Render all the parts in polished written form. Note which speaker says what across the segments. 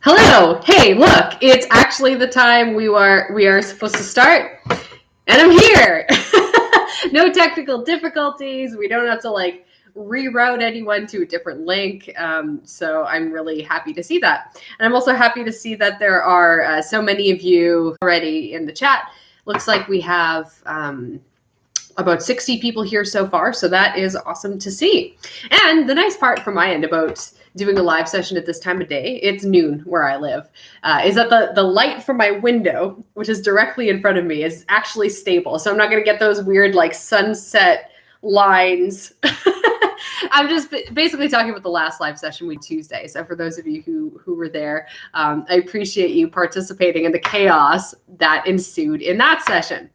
Speaker 1: Hello. Hey, look, it's actually the time we are supposed to start, and I'm here. No technical difficulties. We don't have to reroute anyone to a different link. So I'm really happy to see that. And I'm also happy to see that there are so many of you already in the chat. Looks like we have about 60 people here so far. So that is awesome to see. And the nice part from my end about doing a live session at this time of day, it's noon where I live, is that the light from my window, which is directly in front of me, is actually stable. So I'm not going to get those weird sunset lines. I'm just basically talking about the last live session we Tuesday. So for those of you who were there, I appreciate you participating in the chaos that ensued in that session.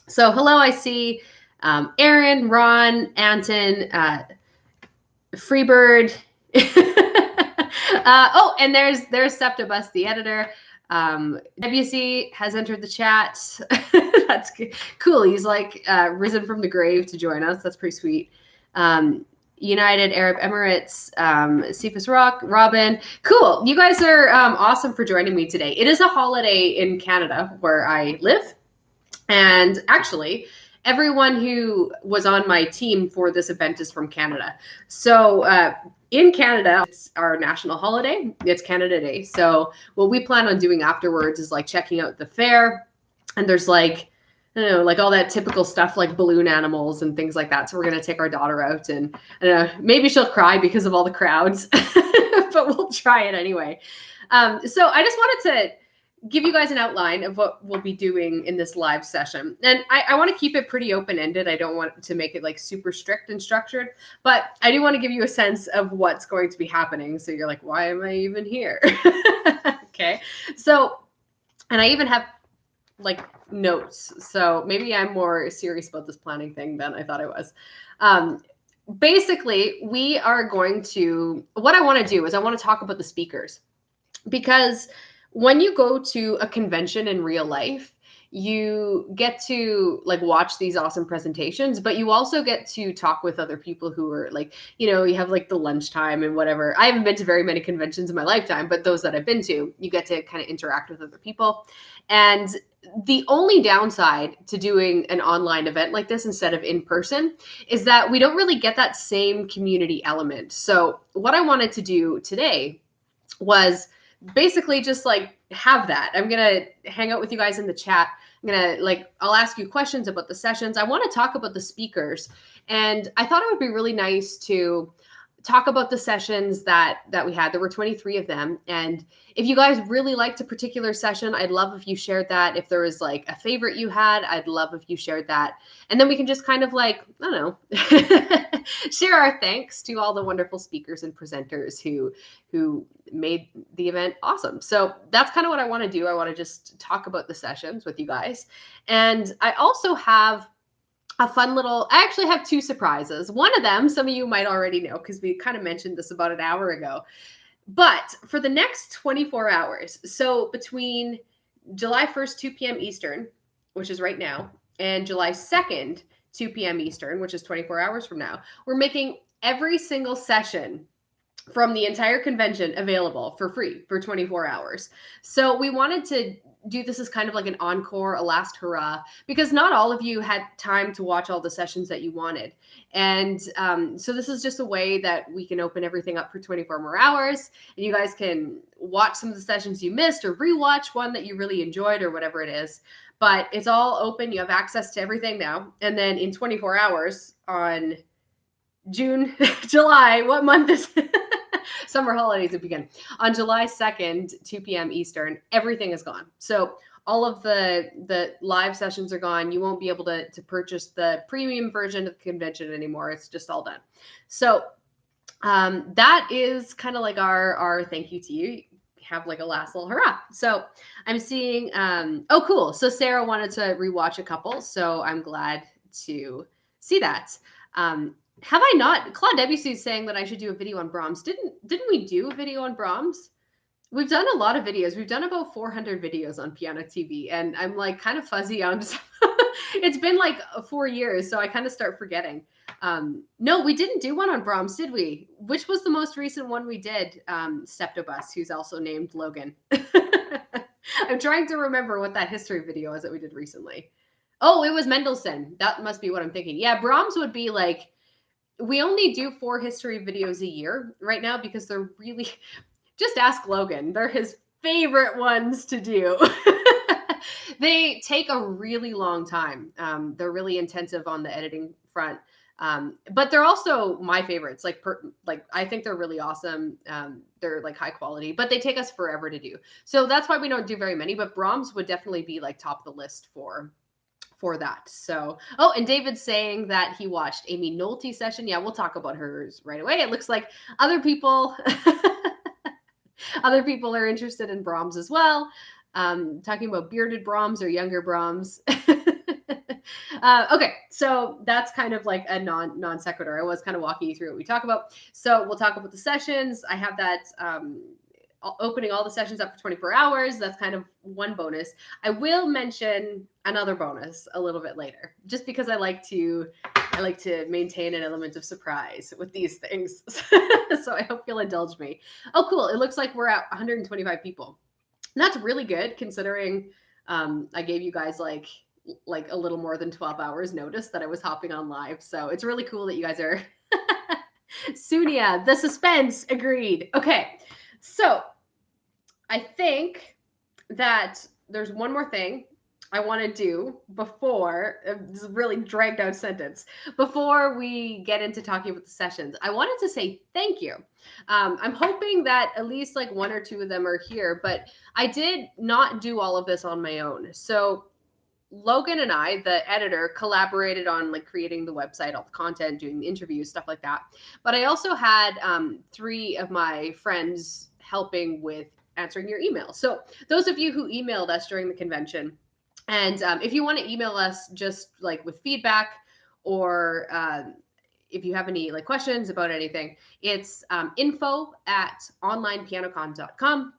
Speaker 1: So hello, I see Aaron, Ron, Anton, Freebird. Oh, and there's Septibus, the editor. WC has entered the chat. That's cool. He's risen from the grave to join us. That's pretty sweet. United Arab Emirates, Cephas Rock, Robin. Cool. You guys are awesome for joining me today. It is a holiday in Canada where I live. And actually, everyone who was on my team for this event is from Canada. So in Canada, it's our national holiday. It's Canada Day. So what we plan on doing afterwards is checking out the fair. And there's I don't know, all that typical stuff like balloon animals and things like that. So we're going to take our daughter out and I don't know, maybe she'll cry because of all the crowds, but we'll try it anyway. So I just wanted to give you guys an outline of what we'll be doing in this live session. And I want to keep it pretty open-ended. I don't want to make it super strict and structured, but I do want to give you a sense of what's going to be happening. So you're like, why am I even here? Okay. So, and I even have notes. So maybe I'm more serious about this planning thing than I thought I was. Basically, we are going to, what I want to do is I want to talk about the speakers, because when you go to a convention in real life, you get to watch these awesome presentations, but you also get to talk with other people who are you have the lunchtime and whatever. I haven't been to very many conventions in my lifetime, but those that I've been to, you get to kind of interact with other people. And the only downside to doing an online event like this instead of in person is that we don't really get that same community element. So what I wanted to do today was basically just have that. I'm going to hang out with you guys in the chat. I'm going to I'll ask you questions about the sessions. I want to talk about the speakers. And I thought it would be really nice to talk about the sessions that we had. There were 23 of them. And if you guys really liked a particular session, I'd love if you shared that. If there was a favorite you had, I'd love if you shared that. And then we can just kind of I don't know, share our thanks to all the wonderful speakers and presenters who made the event awesome. So that's kind of what I want to do. I want to just talk about the sessions with you guys. And I also have a fun little, I actually have two surprises. One of them, some of you might already know because we kind of mentioned this about an hour ago. But for the next 24 hours, so between July 1st, 2 p.m. Eastern, which is right now, and July 2nd, 2 p.m. Eastern, which is 24 hours from now, we're making every single session from the entire convention available for free for 24 hours. So we wanted to do this as kind of an encore, a last hurrah, because not all of you had time to watch all the sessions that you wanted. And so this is just a way that we can open everything up for 24 more hours, and you guys can watch some of the sessions you missed or rewatch one that you really enjoyed or whatever it is. But it's all open. You have access to everything now. And then in 24 hours on July, what month is it? Summer holidays have begun. On July 2nd, 2 p.m. Eastern, everything is gone. So all of the live sessions are gone. You won't be able to purchase the premium version of the convention anymore. It's just all done. So that is kind of our thank you to you. Have a last little hurrah. So I'm seeing, oh, cool. So Sarah wanted to rewatch a couple. So I'm glad to see that. Have I not? Claude Debussy is saying that I should do a video on Brahms. Didn't we do a video on Brahms? We've done a lot of videos. We've done about 400 videos on Piano TV, and I'm kind of fuzzy on. It's been 4 years, so I kind of start forgetting. No, we didn't do one on Brahms, did we? Which was the most recent one we did? Septobus, who's also named Logan. I'm trying to remember what that history video was that we did recently. Oh, it was Mendelssohn. That must be what I'm thinking. Yeah, Brahms would be like, we only do 4 history videos a year right now because they're really, just ask Logan. They're his favorite ones to do. They take a really long time. They're really intensive on the editing front. But they're also my favorites. Like I think they're really awesome. They're like high quality, but they take us forever to do. So that's why we don't do very many. But Brahms would definitely be like top of the list for that. So, oh, and David's saying that he watched Amy Nolte's session. Yeah, we'll talk about hers right away. It looks like other people other people are interested in Brahms as well. Talking about bearded Brahms or younger Brahms. Okay, so that's kind of like a non sequitur. I was kind of walking you through what we talk about. So we'll talk about the sessions. I have that opening all the sessions up for 24 hours. That's kind of one bonus. I will mention another bonus a little bit later, just because I like to maintain an element of surprise with these things. So I hope you'll indulge me. Oh, cool. It looks like we're at 125 people. And that's really good considering I gave you guys like a little more than 12 hours notice that I was hopping on live. So it's really cool that you guys are Sunia, the suspense, agreed. Okay. So I think that there's one more thing I want to do before this is a really dragged out sentence before we get into talking about the sessions. I wanted to say thank you. I'm hoping that at least like 1 or 2 of them are here, but I did not do all of this on my own. So Logan and I, the editor, collaborated on like creating the website, all the content, doing the interviews, stuff like that. But I also had 3 of my friends helping with answering your emails. So those of you who emailed us during the convention, and if you want to email us just like with feedback or if you have any like questions about anything, it's info@onlinepianocon.com.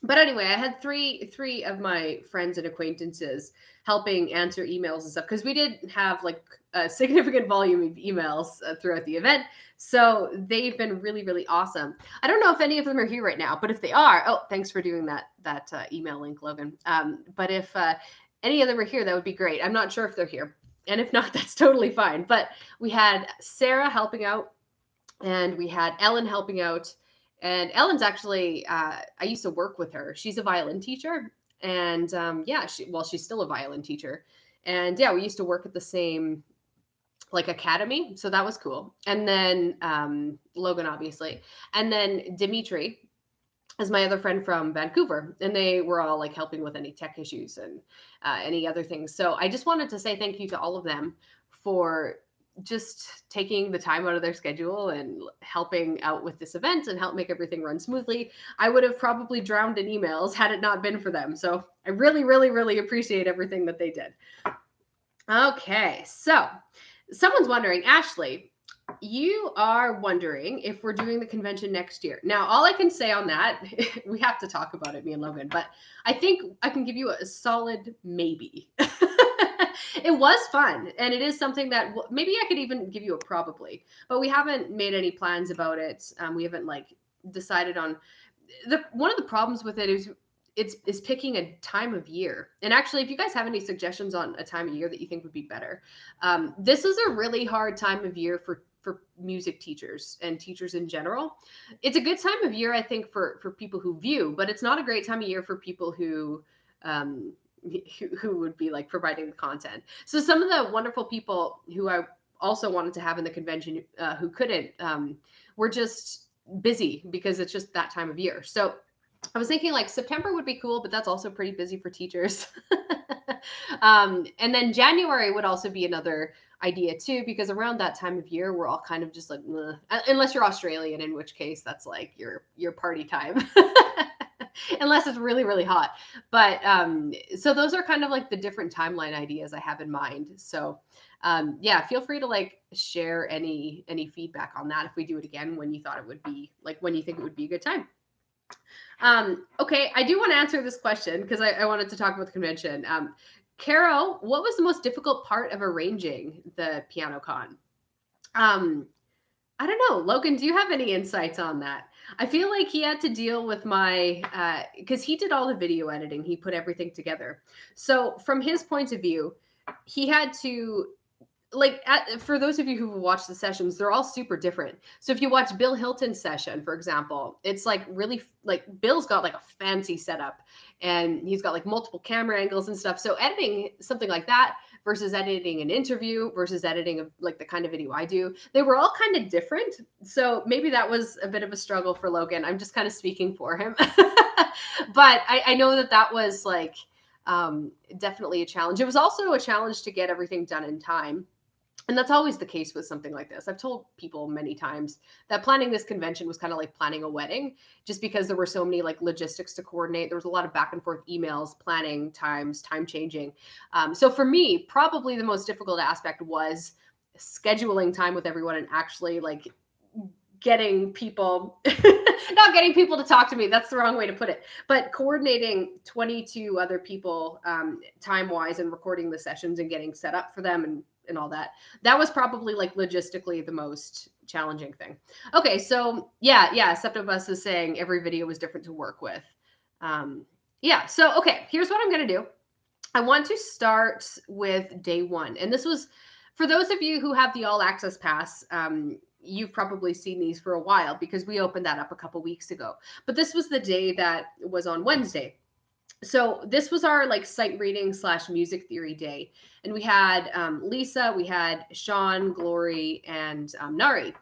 Speaker 1: But anyway, I had three of my friends and acquaintances helping answer emails and stuff because we did have like a significant volume of emails throughout the event. So they've been really, really awesome. I don't know if any of them are here right now, but if they are, oh, thanks for doing that email link, Logan. But if any of them are here, that would be great. I'm not sure if they're here. And if not, that's totally fine. But we had Sarah helping out, and we had Ellen helping out. And Ellen's actually, I used to work with her. She's a violin teacher. And yeah, she's still a violin teacher. And yeah, we used to work at the same like academy. So that was cool. And then Logan, obviously. And then Dimitri is my other friend from Vancouver. And they were all like helping with any tech issues and any other things. So I just wanted to say thank you to all of them for just taking the time out of their schedule and helping out with this event and help make everything run smoothly. I would have probably drowned in emails had it not been for them. So I really, really, really appreciate everything that they did. Okay, so someone's wondering, Ashley, you are wondering if we're doing the convention next year. Now, all I can say on that, we have to talk about it, me and Logan, but I think I can give you a solid maybe. It was fun, and it is something that maybe I could even give you a probably, but we haven't made any plans about it. We haven't like decided on one of the problems with it is picking a time of year. And actually, if you guys have any suggestions on a time of year that you think would be better, this is a really hard time of year for music teachers and teachers in general. It's a good time of year, I think, for people who view, but it's not a great time of year for people who would be like providing the content. So some of the wonderful people who I also wanted to have in the convention who couldn't were just busy because it's just that time of year. So I was thinking like September would be cool, but that's also pretty busy for teachers. And then January would also be another idea too, because around that time of year, we're all kind of just like, unless you're Australian, in which case that's like your party time. Unless it's really, really hot. But so those are kind of like the different timeline ideas I have in mind. So yeah, feel free to like share any feedback on that if we do it again, when you thought it would be like, when you think it would be a good time. Okay, I do want to answer this question because I wanted to talk about the convention. Caro, what was the most difficult part of arranging the PianoCon? Um, I don't know. Logan, do you have any insights on that? I feel like he had to deal with my, because he did all the video editing, he put everything together. So, from his point of view, he had to like for those of you who've watched the sessions, they're all super different. So if you watch Bill Hilton's session, for example, it's like really like Bill's got like a fancy setup and he's got like multiple camera angles and stuff. So editing something like that versus editing an interview versus editing of like the kind of video I do, they were all kind of different. So maybe that was a bit of a struggle for Logan. I'm just kind of speaking for him. But I know that that was like definitely a challenge. It was also a challenge to get everything done in time. And that's always the case with something like this. I've told people many times that planning this convention was kind of like planning a wedding, just because there were so many like logistics to coordinate. There was a lot of back and forth emails, planning times, time changing. So for me, probably the most difficult aspect was scheduling time with everyone and actually like getting people not getting people to talk to me, that's the wrong way to put it, but coordinating 22 other people time wise and recording the sessions and getting set up for them and all that. That was probably like logistically the most challenging thing. Okay, so yeah, Septobus is saying every video was different to work with. Yeah, so okay, here's what I'm gonna do. I want to start with day one, and this was for those of you who have the all access pass. You've probably seen these for a while because we opened that up a couple weeks ago. But this was the day that was on Wednesday. So this was our like sight reading / music theory day, and we had Lisa, we had Sean, Glory, and Nari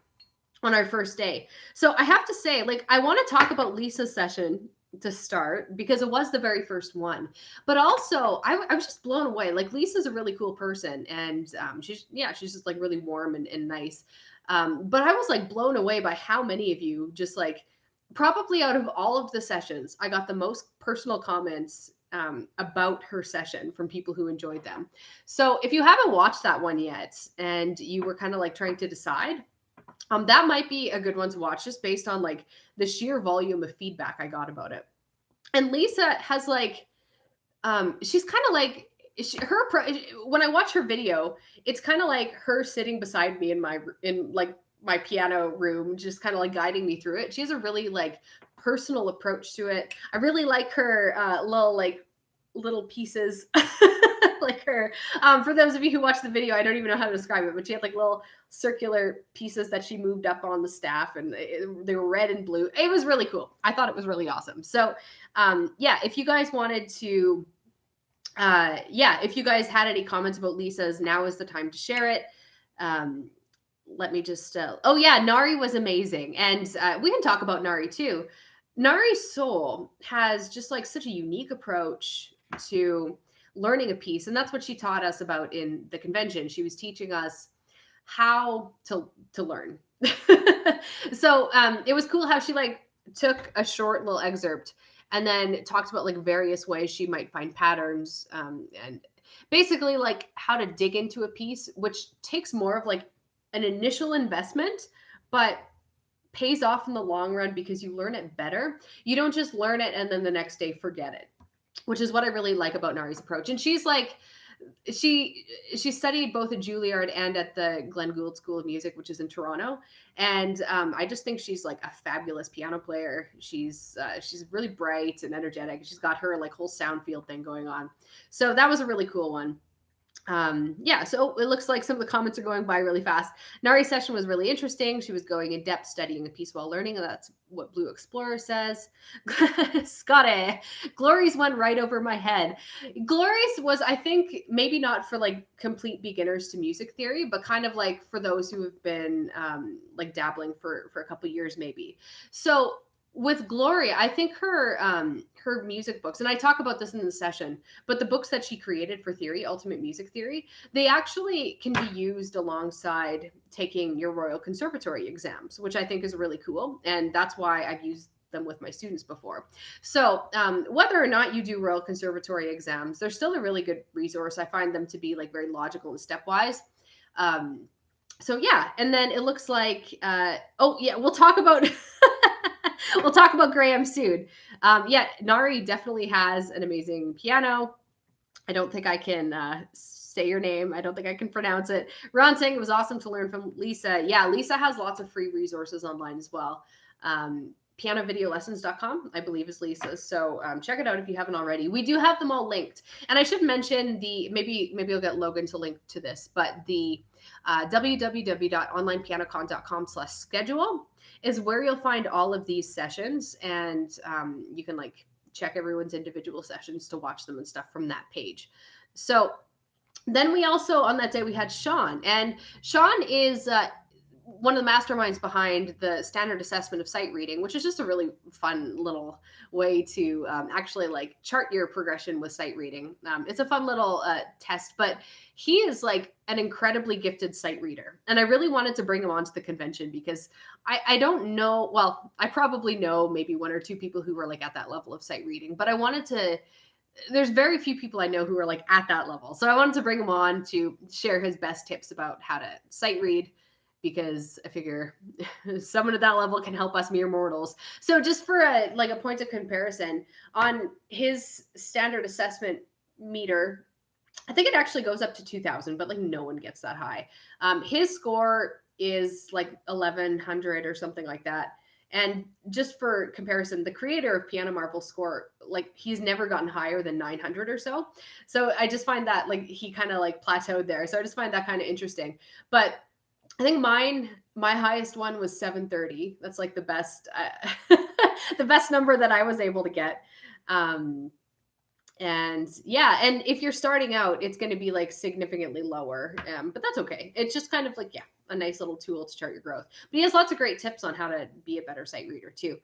Speaker 1: on our first day. So I have to say, like, I want to talk about Lisa's session to start because it was the very first one. But also, I was just blown away. Like, Lisa's a really cool person, and she's just like really warm and nice. But I was like blown away by how many of you just like probably out of all of the sessions, I got the most personal comments about her session from people who enjoyed them. So if you haven't watched that one yet and you were kind of like trying to decide, that might be a good one to watch just based on like the sheer volume of feedback I got about it. And Lisa has like, she's kind of like, when I watch her video, it's kind of like her sitting beside me in like my piano room, just kind of like guiding me through it. She has a really like personal approach to it. I really like her little pieces like her. For those of you who watched the video, I don't even know how to describe it, but she had like little circular pieces that she moved up on the staff, and they were red and blue. It was really cool. I thought it was really awesome. So, yeah, if you guys wanted to, if you guys had any comments about Lisa's, now is the time to share it. Let me just, oh yeah, Nari was amazing. And we can talk about Nari too. Nari's soul has just like such a unique approach to learning a piece. And that's what she taught us about in the convention. She was teaching us how to learn. So it was cool how she like took a short little excerpt and then talked about like various ways she might find patterns and basically like how to dig into a piece, which takes more of like an initial investment, but pays off in the long run because you learn it better. You don't just learn it and then the next day forget it, which is what I really like about Nari's approach. And she's like, she studied both at Juilliard and at the Glenn Gould School of Music, which is in Toronto. And I just think she's like a fabulous piano player. She's really bright and energetic. She's got her like whole sound field thing going on. So that was a really cool one. Yeah, so it looks like some of the comments are going by really fast. Nari's session was really interesting. She was going in depth studying the piece while learning, and that's what Blue Explorer says. Scotty, Glory's went right over my head. Glory's was, I think, maybe not for like complete beginners to music theory, but kind of like for those who have been like dabbling for a couple years maybe. So with Glory, I think her music books, and I talk about this in the session, but the books that she created for theory, Ultimate Music Theory, they actually can be used alongside taking your Royal Conservatory exams, which I think is really cool, and that's why I've used them with my students before. So whether or not you do Royal Conservatory exams, they're still a really good resource. I find them to be like very logical and stepwise. So yeah, and then it looks like, oh yeah, we'll talk about we'll talk about Graham soon. Yeah, Nari definitely has an amazing piano. I don't think I can say your name. I don't think I can pronounce it. Ron saying it was awesome to learn from Lisa. Yeah, Lisa has lots of free resources online as well. Pianovideolessons.com, I believe, is Lisa's. So check it out if you haven't already. We do have them all linked. And I should mention maybe I'll get Logan to link to this, but the www.onlinepianocon.com/schedule is where you'll find all of these sessions, and you can like check everyone's individual sessions to watch them and stuff from that page. So then we also, on that day, we had Sean, and Sean is one of the masterminds behind the standard assessment of sight reading, which is just a really fun little way to actually like chart your progression with sight reading. It's a fun little test, but he is like an incredibly gifted sight reader. And I really wanted to bring him onto the convention because I don't know, well, I probably know maybe one or two people who were like at that level of sight reading, but I wanted to, there's very few people I know who are like at that level. So I wanted to bring him on to share his best tips about how to sight read, because I figure someone at that level can help us mere mortals. So just for a point of comparison, on his standard assessment meter, I think it actually goes up to 2000, but like no one gets that high. His score is like 1100 or something like that. And just for comparison, the creator of Piano Marvel's score, like he's never gotten higher than 900 or so. So I just find that like he kind of like plateaued there. So I just find that kind of interesting. But I think my highest one was 730. That's like the best, the best number that I was able to get. And yeah, and if you're starting out, it's going to be like significantly lower, but that's okay. It's just kind of like, yeah, a nice little tool to chart your growth. But he has lots of great tips on how to be a better sight reader too.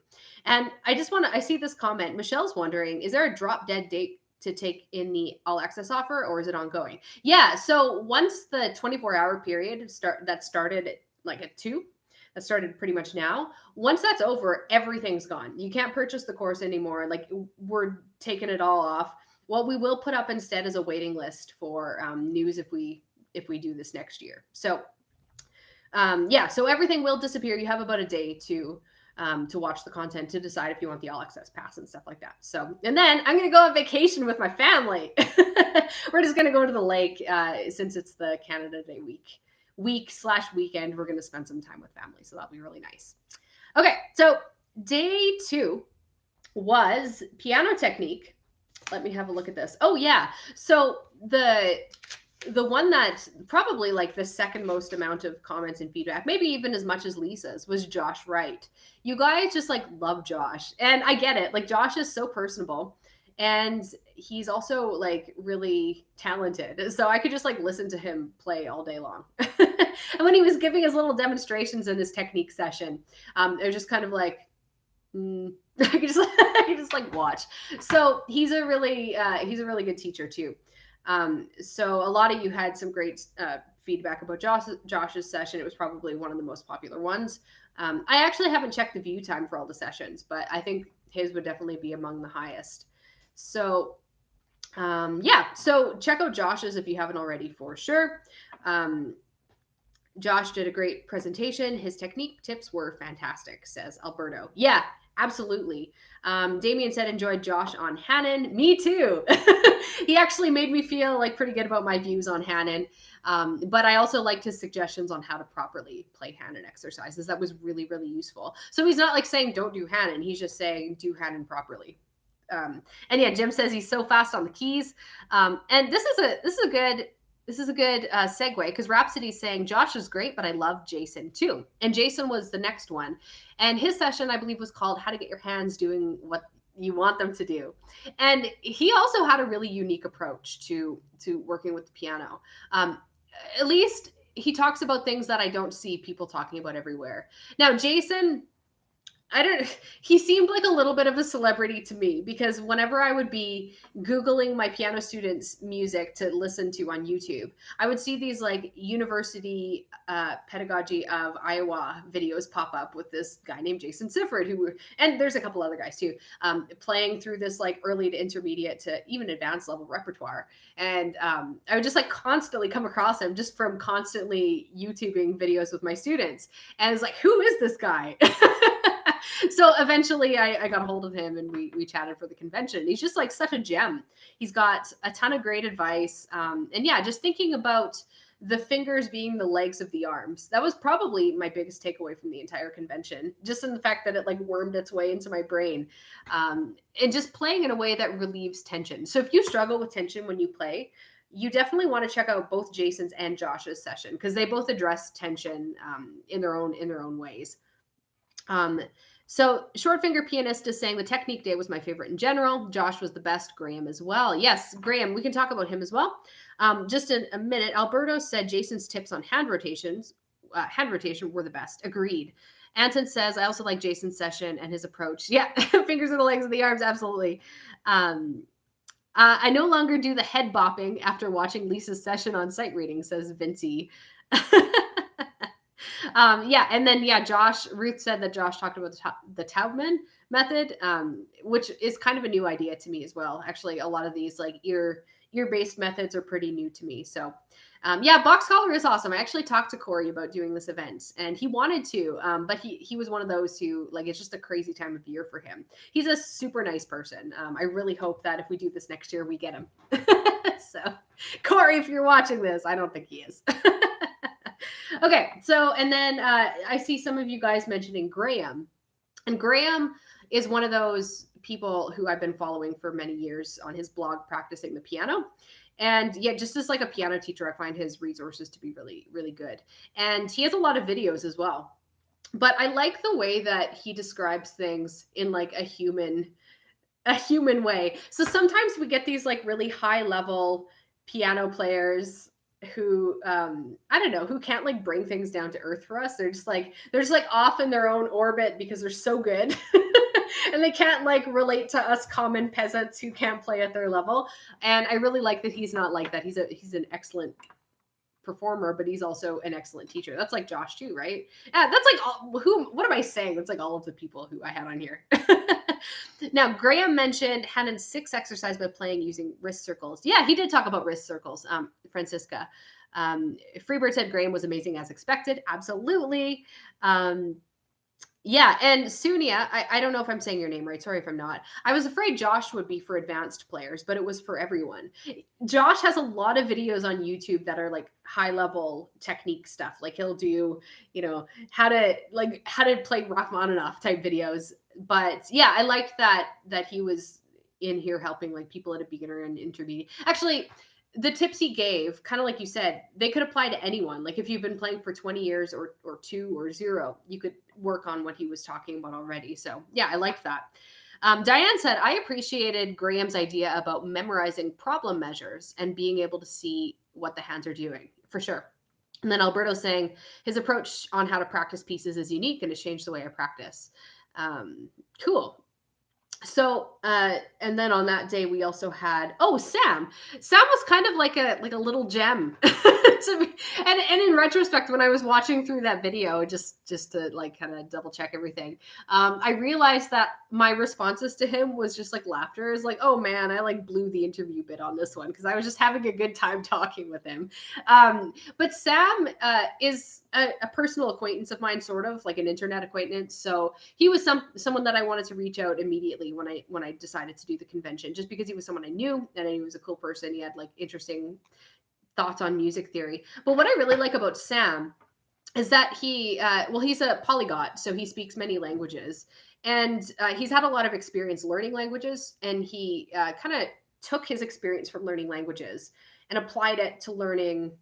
Speaker 1: And I see this comment. Michelle's wondering, is there a drop dead date to take in the all access offer, or is it ongoing? Yeah, so once the 24-hour period started like at 2, that started pretty much now. Once that's over, everything's gone. You can't purchase the course anymore. Like we're taking it all off. What we will put up instead is a waiting list for news if we do this next year. So yeah, so everything will disappear. You have about a day to watch the content to decide if you want the all access pass and stuff like that. So, and then I'm going to go on vacation with my family. We're just going to go to the lake since it's the Canada Day week/weekend. We're going to spend some time with family. So that'll be really nice. Okay. So day 2 was piano technique. Let me have a look at this. Oh yeah. So the one that probably like the second most amount of comments and feedback, maybe even as much as Lisa's, was Josh Wright. You guys just like love Josh. And I get it. Like Josh is so personable and he's also like really talented. So I could just like listen to him play all day long. And when he was giving his little demonstrations in his technique session, it was just kind of like, I could just like watch. So he's a really good teacher too. So a lot of you had some great feedback about Josh's session. It was probably one of the most popular ones. I actually haven't checked the view time for all the sessions, but I think his would definitely be among the highest. So yeah, so check out Josh's if you haven't already for sure. Josh did a great presentation. His technique tips were fantastic, says Alberto. Yeah, absolutely. Damien said enjoyed Josh on Hannon. Me too. He actually made me feel like pretty good about my views on Hannon. But I also liked his suggestions on how to properly play Hannon exercises. That was really, really useful. So he's not like saying don't do Hannon. He's just saying do Hannon properly. And yeah, Jim says he's so fast on the keys. And this is a good segue, because Rhapsody's saying Josh is great, but I love Jason too. And Jason was the next one. And his session, I believe, was called How to Get Your Hands Doing What You Want Them to Do. And he also had a really unique approach to working with the piano. At least he talks about things that I don't see people talking about everywhere. Now, Jason, he seemed like a little bit of a celebrity to me, because whenever I would be Googling my piano students' music to listen to on YouTube, I would see these like University Pedagogy of Iowa videos pop up with this guy named Jason Sifford, and there's a couple other guys too, playing through this like early to intermediate to even advanced level repertoire. And I would just like constantly come across him just from constantly YouTubing videos with my students. And it's like, who is this guy? So eventually I got a hold of him and we chatted for the convention. He's just like such a gem. He's got a ton of great advice. And yeah, just thinking about the fingers being the legs of the arms. That was probably my biggest takeaway from the entire convention, just in the fact that it like wormed its way into my brain. And just playing in a way that relieves tension. So if you struggle with tension when you play, you definitely want to check out both Jason's and Josh's session because they both address tension in their own ways. So Short Finger Pianist is saying the technique day was my favorite in general. Josh was the best. Graham as well. Yes, Graham, we can talk about him as well. Just in a minute, Alberto said Jason's tips on hand rotation were the best. Agreed. Anton says, I also like Jason's session and his approach. Yeah, fingers and the legs and the arms, absolutely. I no longer do the head bopping after watching Lisa's session on sight reading, says Vincy. Yeah, and then Ruth said that Josh talked about the Taubman method, which is kind of a new idea to me as well. Actually, a lot of these like ear-based methods are pretty new to me. So box collar is awesome. I actually talked to Corey about doing this event and he wanted to, but he was one of those who like, it's just a crazy time of year for him. He's a super nice person. I really hope that if we do this next year, we get him. So Corey, if you're watching this, I don't think he is. Okay, so and then I see some of you guys mentioning Graham, and Graham is one of those people who I've been following for many years on his blog, Practicing the Piano. And yeah, just as like a piano teacher, I find his resources to be really, really good. And he has a lot of videos as well. But I like the way that he describes things in like a human way. So sometimes we get these like really high level piano players who I don't know, who can't like bring things down to earth for us. They're just like off in their own orbit because they're so good. And they can't like relate to us common peasants who can't play at their level. And I really like that he's not like that. He's an excellent performer, but he's also an excellent teacher. That's like Josh too, right? Yeah, that's like what am I saying? That's like all of the people who I had on here. Now, Graham mentioned Hannon's 6 exercise by playing using wrist circles. Yeah, he did talk about wrist circles, Francisca. Freebird said Graham was amazing as expected. Absolutely. Yeah, and Sunia, I don't know if I'm saying your name right. Sorry if I'm not. I was afraid Josh would be for advanced players, but it was for everyone. Josh has a lot of videos on YouTube that are like high level technique stuff. Like he'll do, how to play Rachmaninoff type videos. But yeah, I liked that he was in here helping like people at a beginner and intermediate. Actually, the tips he gave, kind of like you said, they could apply to anyone. Like if you've been playing for 20 years or 2 or 0, you could work on what he was talking about already. So yeah, I liked that. Diane said, I appreciated Graham's idea about memorizing problem measures and being able to see what the hands are doing, for sure. And then Alberto saying his approach on how to practice pieces is unique and has changed the way I practice. Cool. So, and then on that day we also had, Sam. Sam was kind of like a little gem to me. And in retrospect, when I was watching through that video, just to like kind of double check everything, I realized that my responses to him was just like laughter. Is like, oh man, I like blew the interview bit on this one because I was just having a good time talking with him. But Sam is a personal acquaintance of mine, sort of like an internet acquaintance. So he was someone that I wanted to reach out immediately when I decided to do the convention, just because he was someone I knew and he was a cool person. He had like interesting thoughts on music theory. But what I really like about Sam is that he's a polyglot, so he speaks many languages, and he's had a lot of experience learning languages, and he kind of took his experience from learning languages and applied it to learning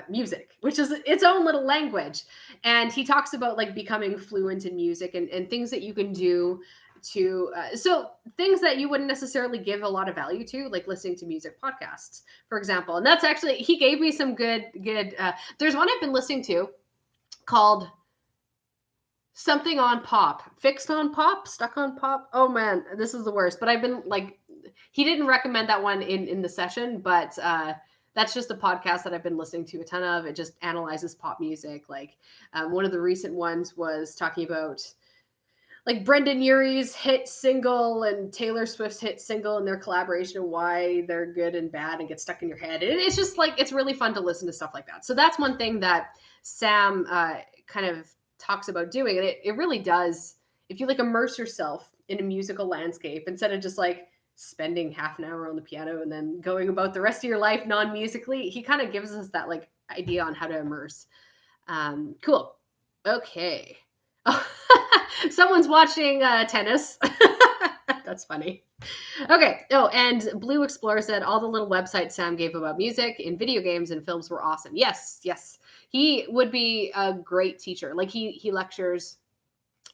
Speaker 1: music, which is its own little language. And he talks about like becoming fluent in music and things that you can do to so things that you wouldn't necessarily give a lot of value to, like listening to music podcasts, for example. And that's actually, he gave me some good there's one I've been listening to called something on pop, fixed on pop, stuck on pop. Oh man, this is the worst. But I've been like, he didn't recommend that one in the session, but that's just a podcast that I've been listening to a ton of. It just analyzes pop music. Like one of the recent ones was talking about like Brendan Urie's hit single and Taylor Swift's hit single and their collaboration and why they're good and bad and get stuck in your head. And it's just like, it's really fun to listen to stuff like that. So that's one thing that Sam kind of talks about doing. And it really does if you like immerse yourself in a musical landscape instead of just like spending half an hour on the piano and then going about the rest of your life non-musically, he kind of gives us that like idea on how to immerse. Cool. Okay. Oh, someone's watching tennis. That's funny. Okay. Oh, and Blue Explorer said all the little websites Sam gave about music in video games and films were awesome. Yes, yes. He would be a great teacher. Like he lectures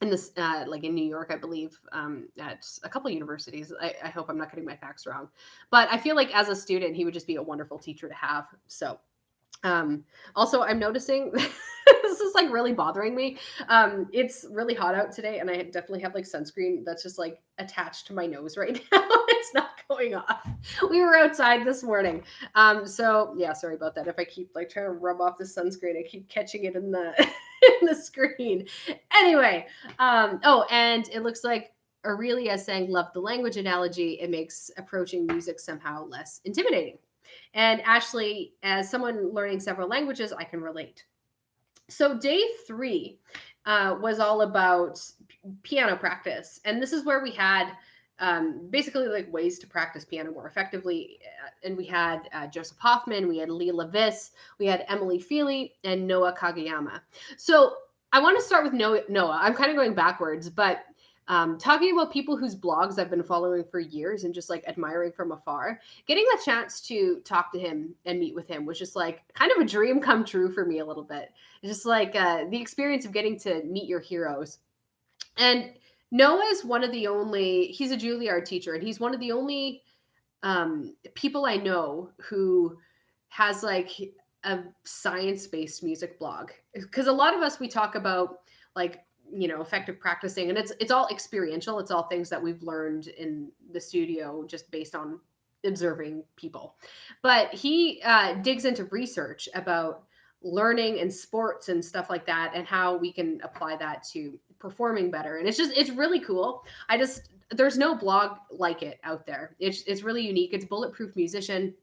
Speaker 1: in this like in New York, I believe, at a couple universities. I hope I'm not getting my facts wrong, but I feel like as a student, he would just be a wonderful teacher to have. So also, I'm noticing this is like really bothering me. It's really hot out today, and I definitely have like sunscreen that's just like attached to my nose right now. It's not going off. We were outside this morning. So yeah, sorry about that. If I keep like trying to rub off the sunscreen, I keep catching it in the in the screen. Anyway, oh, and it looks like Aurelia saying, love the language analogy. It makes approaching music somehow less intimidating. And Ashley, as someone learning several languages, I can relate. So day 3 was all about piano practice. And this is where we had basically like ways to practice piano more effectively. And we had Joseph Hoffman, we had Leela Viss, we had Emily Feely, and Noah Kageyama. So I want to start with Noah. I'm kind of going backwards, but talking about people whose blogs I've been following for years and just like admiring from afar, getting the chance to talk to him and meet with him was just like kind of a dream come true for me a little bit. Just like the experience of getting to meet your heroes. And Noah is one of the only, he's a Juilliard teacher, and he's one of the only people I know who has like a science-based music blog. Because a lot of us, we talk about like, you know, effective practicing, and it's all experiential. It's all things that we've learned in the studio just based on observing people. But he digs into research about learning and sports and stuff like that, and how we can apply that to performing better. And it's really cool. There's no blog like it out there. It's really unique. It's Bulletproof Musician.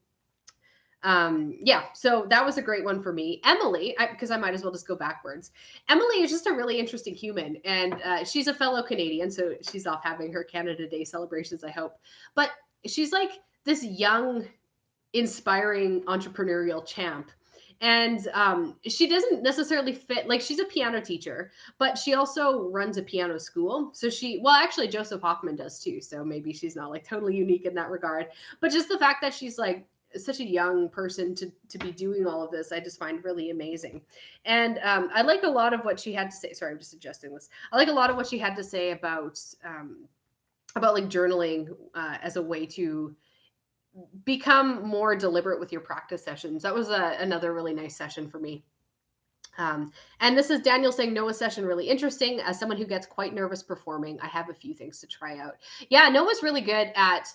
Speaker 1: Yeah, so that was a great one for me. Emily, because I might as well just go backwards. Emily is just a really interesting human, and she's a fellow Canadian, so she's off having her Canada Day celebrations, I hope. But she's like this young, inspiring entrepreneurial champ. And she doesn't necessarily fit, like, she's a piano teacher, but she also runs a piano school. So well, actually, Joseph Hoffman does too. So maybe she's not like totally unique in that regard. But just the fact that she's like such a young person to be doing all of this, I just find really amazing. And I like a lot of what she had to say. Sorry, I'm just adjusting this. I like a lot of what she had to say about like journaling as a way to become more deliberate with your practice sessions. That was another really nice session for me. And this is Daniel saying, Noah's session really interesting. As someone who gets quite nervous performing, I have a few things to try out. Yeah, Noah's really good at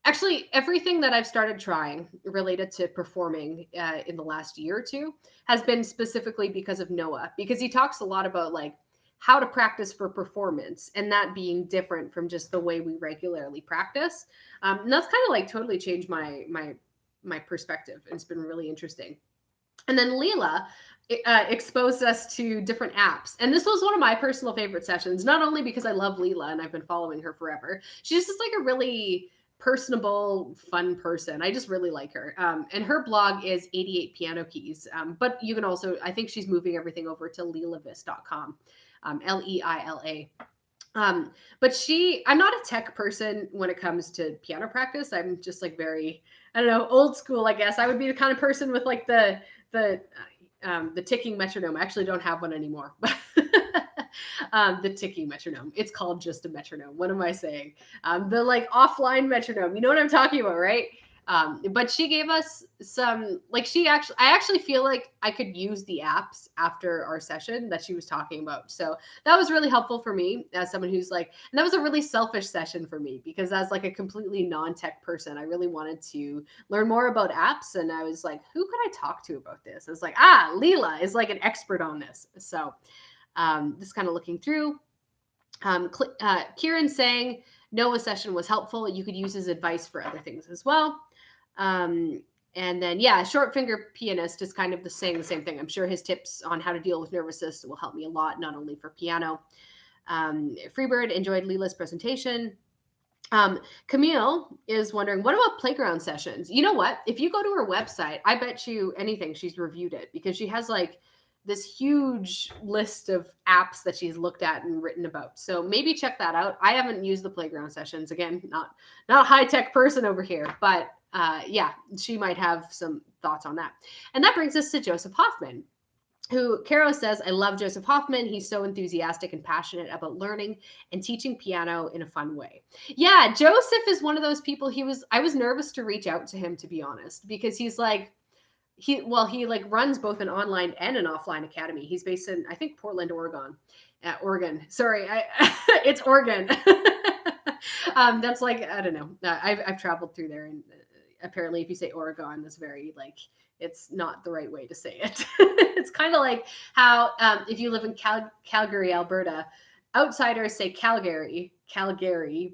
Speaker 1: actually everything that I've started trying related to performing in the last year or two has been specifically because of Noah, because he talks a lot about like how to practice for performance, and that being different from just the way we regularly practice. And that's kind of like totally changed my perspective. And it's been really interesting. And then Leela exposed us to different apps. And this was one of my personal favorite sessions, not only because I love Leela and I've been following her forever. She's just like a really personable, fun person. I just really like her. And her blog is 88 Piano Keys. But you can also, I think she's moving everything over to leelavis.com. Leila. But I'm not a tech person when it comes to piano practice. I'm just like very, I don't know, old school, I guess. I would be the kind of person with like the ticking metronome. I actually don't have one anymore. The ticking metronome. It's called just a metronome. What am I saying? The like offline metronome. You know what I'm talking about, right? But she gave us some, like I actually feel like I could use the apps after our session that she was talking about. So that was really helpful for me as someone who's like, and that was a really selfish session for me because as like a completely non-tech person, I really wanted to learn more about apps. And I was like, who could I talk to about this? I was like, Leela is like an expert on this. So just kind of looking through. Kieran saying Noah's session was helpful. You could use his advice for other things as well. And then, yeah, short finger pianist is kind of saying the same thing. I'm sure his tips on how to deal with nervousness will help me a lot, not only for piano. Freebird enjoyed Leela's presentation. Camille is wondering, what about playground sessions? You know what? If you go to her website, I bet you anything she's reviewed it, because she has like this huge list of apps that she's looked at and written about. So maybe check that out. I haven't used the playground sessions. Again, not a high-tech person over here, but yeah, she might have some thoughts on that. And that brings us to Joseph Hoffman, who Caro says, I love Joseph Hoffman. He's so enthusiastic and passionate about learning and teaching piano in a fun way. Yeah, Joseph is one of those people. I was nervous to reach out to him, to be honest, because he like runs both an online and an offline academy. He's based in, I think, Portland, Oregon. Oregon. Sorry, it's Oregon. That's like, I don't know. I've traveled through there, and apparently if you say Oregon, that's very like, it's not the right way to say it. It's kind of like how if you live in Calgary, Alberta, outsiders say Calgary,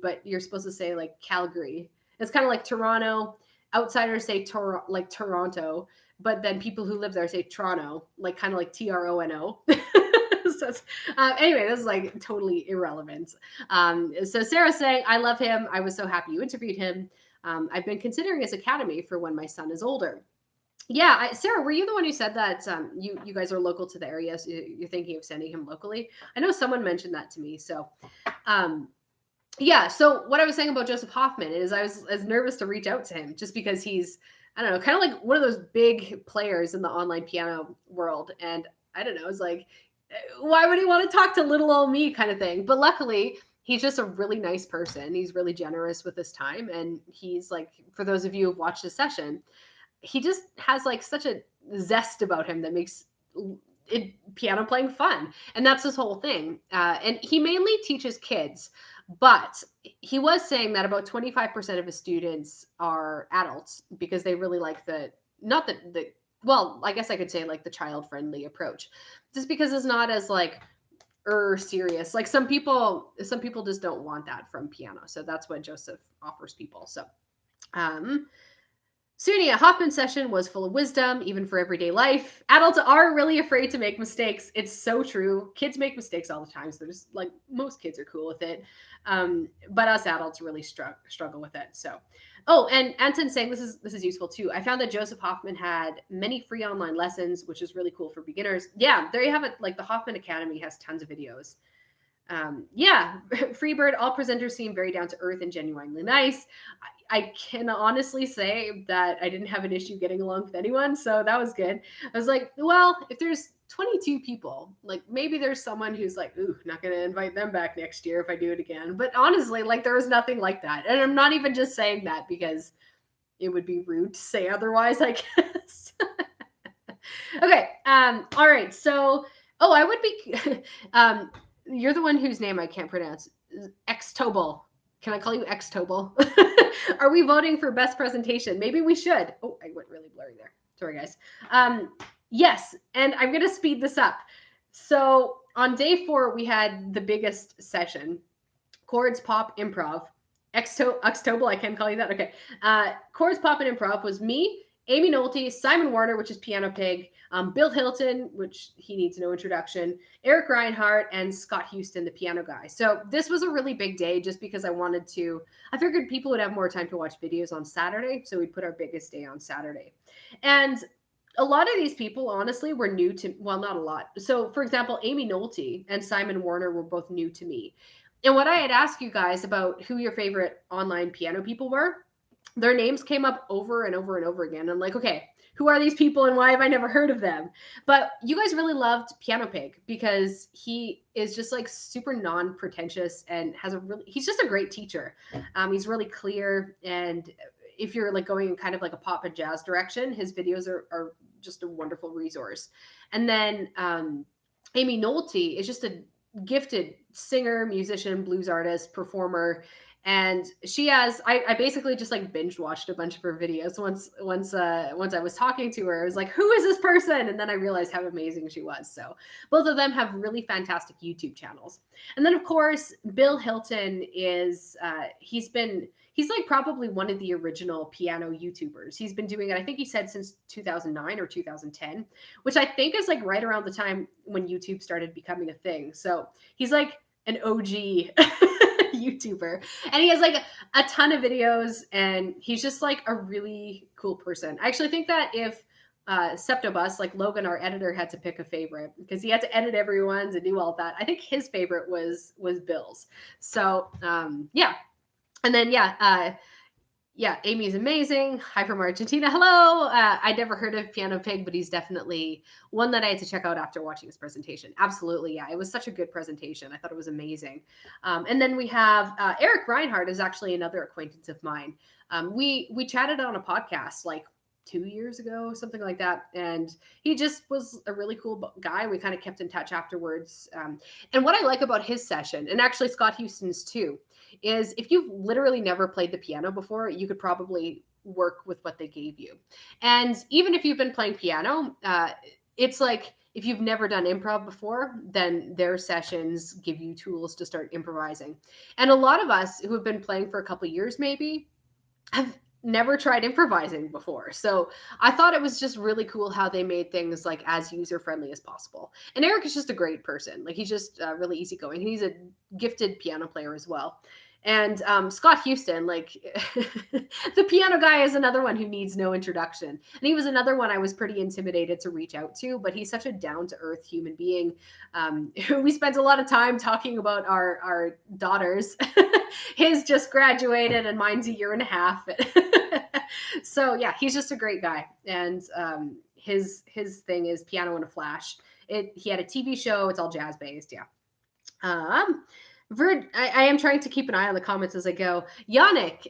Speaker 1: but you're supposed to say like Calgary. It's kind of like Toronto. Outsiders say like Toronto, but then people who live there say Toronto, like kind of like Trono. So anyway, this is like totally irrelevant. So Sarah's saying, I love him. I was so happy you interviewed him. I've been considering his academy for when my son is older. Yeah, Sarah, were you the one who said that you guys are local to the area, so you're thinking of sending him locally? I know someone mentioned that to me. So, yeah. So what I was saying about Joseph Hoffman is I was as nervous to reach out to him just because he's, I don't know, kind of like one of those big players in the online piano world, and I don't know, it's like, why would he want to talk to little old me kind of thing? But luckily, he's just a really nice person. He's really generous with his time, and he's like, for those of you who've watched his session, he just has like such a zest about him that makes piano playing fun, and that's his whole thing. And he mainly teaches kids, but he was saying that about 25% of his students are adults because they really like not the well, I guess I could say like the child friendly approach, just because it's not as like serious. Like some people just don't want that from piano, so that's what Joseph offers people. So Sunia, Hoffman's session was full of wisdom, even for everyday life. Adults are really afraid to make mistakes. It's so true. Kids make mistakes all the time, so there's like, most kids are cool with it, but us adults really struggle with it. So, oh, and Anton saying this is useful too. I found that Joseph Hoffman had many free online lessons, which is really cool for beginners. Yeah, there you have it. Like the Hoffman Academy has tons of videos. Yeah, Freebird, all presenters seem very down to earth and genuinely nice. I can honestly say that I didn't have an issue getting along with anyone, so that was good. I was like, well, if there's 22 people, like maybe there's someone who's like, ooh, not going to invite them back next year if I do it again. But honestly, like there was nothing like that. And I'm not even just saying that because it would be rude to say otherwise, I guess. Okay. All right. So, oh, I would be, you're the one whose name I can't pronounce. Xtobel. Can I call you Xtobel? Are we voting for best presentation? Maybe we should. Oh, I went really blurry there. Sorry, guys. Yes, and I'm going to speed this up. So on day 4, we had the biggest session, Chords, Pop, Improv. Xtobel, I can call you that? Okay. Chords, Pop, and Improv was me, Amy Nolte, Simon Warner, which is Piano Pig, Bill Hilton, which he needs no introduction, Eric Reinhardt, and Scott Houston, the piano guy. So this was a really big day just because I figured people would have more time to watch videos on Saturday, so we put our biggest day on Saturday. And a lot of these people, honestly, were new to, well, not a lot. So, for example, Amy Nolte and Simon Warner were both new to me. And what I had asked you guys about who your favorite online piano people were, their names came up over and over and over again. I'm like, okay, who are these people and why have I never heard of them? But you guys really loved Piano Pig because he is just like super non-pretentious and he's just a great teacher. He's really clear, and if you're like going in kind of like a pop and jazz direction, his videos are just a wonderful resource. And then Amy Nolte is just a gifted singer, musician, blues artist, performer. And she has, I basically just like binge watched a bunch of her videos once I was talking to her. I was like, who is this person? And then I realized how amazing she was. So both of them have really fantastic YouTube channels. And then of course, Bill Hilton is, he's like probably one of the original piano YouTubers. He's been doing it, I think he said since 2009 or 2010, which I think is like right around the time when YouTube started becoming a thing. So he's like an OG YouTuber, and he has like a ton of videos, and he's just like a really cool person. I actually think that if Septobus, like Logan, our editor, had to pick a favorite because he had to edit everyone's and do all that. I think his favorite was Bill's. So yeah, and then yeah, Amy's amazing. Hi from Argentina. Hello. I'd never heard of Piano Pig, but he's definitely one that I had to check out after watching his presentation. Absolutely. Yeah, it was such a good presentation. I thought it was amazing. And then we have Eric Reinhardt is actually another acquaintance of mine. We chatted on a podcast like 2 years ago, something like that. And he just was a really cool guy. We kind of kept in touch afterwards. And what I like about his session, and actually Scott Houston's too, is if you've literally never played the piano before, you could probably work with what they gave you. And even if you've been playing piano, it's like if you've never done improv before, then their sessions give you tools to start improvising. And a lot of us who have been playing for a couple years maybe have never tried improvising before. So I thought it was just really cool how they made things like as user friendly as possible. And Eric is just a great person. Like he's just really easygoing. He's a gifted piano player as well. And Scott Houston, like the piano guy, is another one who needs no introduction. And he was another one I was pretty intimidated to reach out to, but he's such a down to earth human being who we spent a lot of time talking about our daughters. His just graduated and mine's a year and a half. So yeah, he's just a great guy. And his thing is piano in a flash. He had a TV show. It's all jazz based. Yeah. I am trying to keep an eye on the comments as I go. Yannick,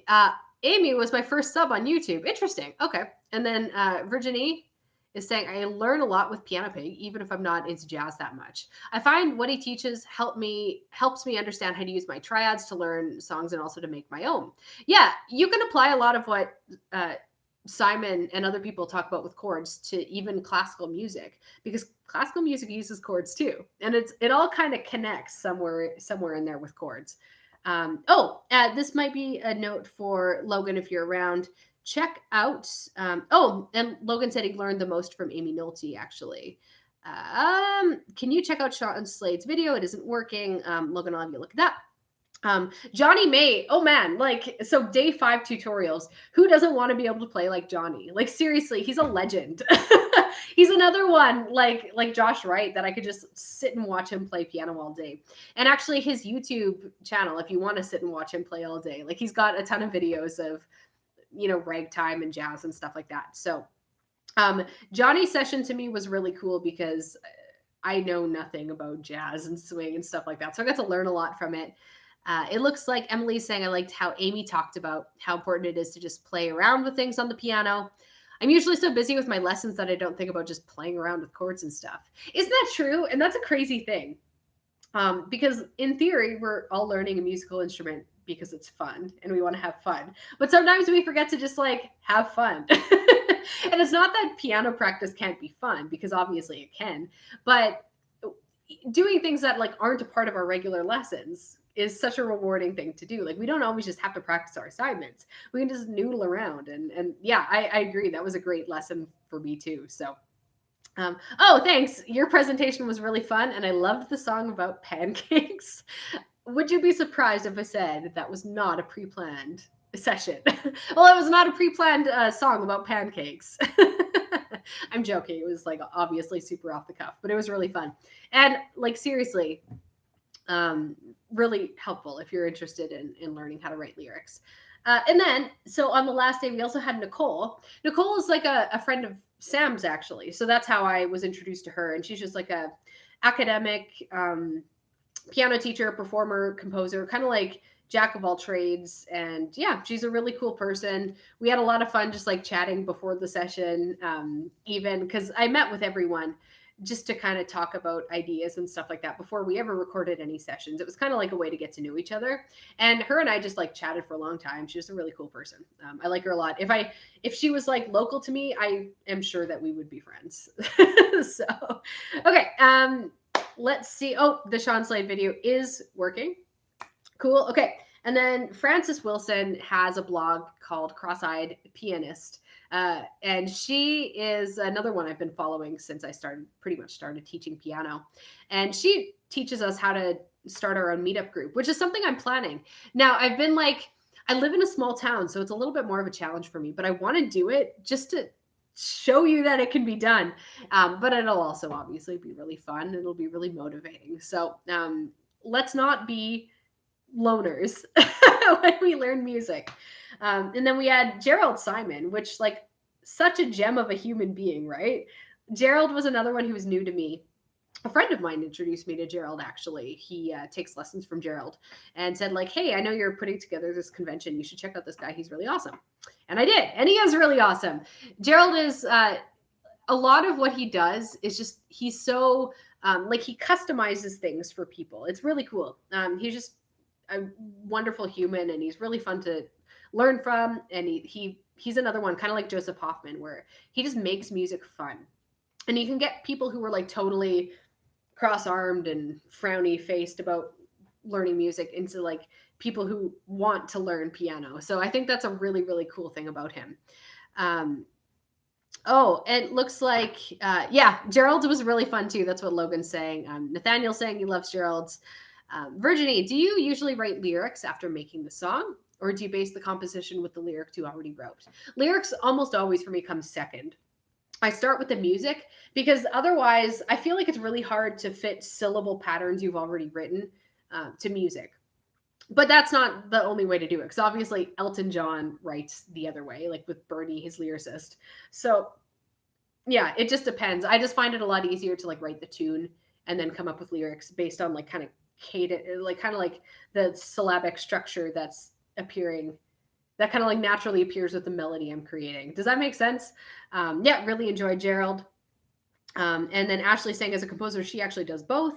Speaker 1: Amy was my first sub on YouTube. Interesting. Okay. And then Virginie is saying, I learn a lot with Piano Pig, even if I'm not into jazz that much. I find what he teaches helps me understand how to use my triads to learn songs and also to make my own. Yeah, you can apply a lot of what Simon and other people talk about with chords to even classical music, because classical music uses chords too, and it all kind of connects somewhere in there with chords. This might be a note for Logan if you're around. Check out. And Logan said he learned the most from Amy Nolte actually. Can you check out Sean Slade's video? It isn't working. Logan, I'll have you look at that. Johnny May, oh man, like, so day 5 tutorials. Who doesn't want to be able to play like Johnny? Like, seriously, he's a legend. He's another one like Josh Wright that I could just sit and watch him play piano all day. And actually his YouTube channel, if you want to sit and watch him play all day, like he's got a ton of videos of, ragtime and jazz and stuff like that. So Johnny's session to me was really cool because I know nothing about jazz and swing and stuff like that. So I got to learn a lot from it. It looks like Emily's saying, I liked how Amy talked about how important it is to just play around with things on the piano. I'm usually so busy with my lessons that I don't think about just playing around with chords and stuff. Isn't that true? And that's a crazy thing. Because in theory, we're all learning a musical instrument because it's fun and we want to have fun. But sometimes we forget to just like have fun. And it's not that piano practice can't be fun, because obviously it can. But doing things that like aren't a part of our regular lessons is such a rewarding thing to do. Like we don't always just have to practice our assignments. We can just noodle around. And yeah, I agree. That was a great lesson for me too. So, thanks. Your presentation was really fun. And I loved the song about pancakes. Would you be surprised if I said that was not a pre-planned session? Well, it was not a pre-planned song about pancakes. I'm joking. It was like obviously super off the cuff, but it was really fun. And like seriously, really helpful if you're interested in learning how to write lyrics. And then, so on the last day, we also had Nicole. Nicole is like a friend of Sam's actually. So that's how I was introduced to her. And she's just like a academic piano teacher, performer, composer, kind of like jack of all trades. And yeah, she's a really cool person. We had a lot of fun just like chatting before the session, even because I met with everyone just to kind of talk about ideas and stuff like that before we ever recorded any sessions. It was kind of like a way to get to know each other. And her and I just like chatted for a long time. She's a really cool person. I like her a lot. If she was like local to me, I am sure that we would be friends. So, okay. Let's see. Oh, the Sean Slade video is working. Cool. Okay. And then Frances Wilson has a blog called Cross-Eyed Pianist. And she is another one I've been following since I pretty much started teaching piano. And she teaches us how to start our own meetup group, which is something I'm planning. Now, I've been like, I live in a small town, so it's a little bit more of a challenge for me, but I want to do it just to show you that it can be done. But it'll also obviously be really fun. It'll be really motivating. So let's not be loners when we learn music. And then we had Gerald Simon, which like such a gem of a human being, right? Gerald was another one who was new to me. A friend of mine introduced me to Gerald, actually. He takes lessons from Gerald and said like, hey, I know you're putting together this convention. You should check out this guy. He's really awesome. And I did. And he is really awesome. Gerald is a lot of what he does is just, he's so like he customizes things for people. It's really cool. He's just a wonderful human, and he's really fun to learn from. And he's another one, kind of like Joseph Hoffman, where he just makes music fun. And you can get people who are like totally cross-armed and frowny faced about learning music into like people who want to learn piano. So I think that's a really, really cool thing about him. Oh, it looks like, yeah, Gerald was really fun too. That's what Logan's saying. Nathaniel's saying he loves Gerald's. Virginie, do you usually write lyrics after making the song, or do you base the composition with the lyrics you already wrote? Lyrics almost always for me come second. I start with the music because otherwise I feel like it's really hard to fit syllable patterns you've already written to music. But that's not the only way to do it, because obviously Elton John writes the other way, like with Bernie, his lyricist. So yeah, it just depends. I just find it a lot easier to like write the tune and then come up with lyrics based on like kind of cadence, like kind of like the syllabic structure that's appearing, that kind of like naturally appears with the melody I'm creating. Does that make sense? Yeah, really enjoyed Gerald. And then Ashley saying as a composer, she actually does both.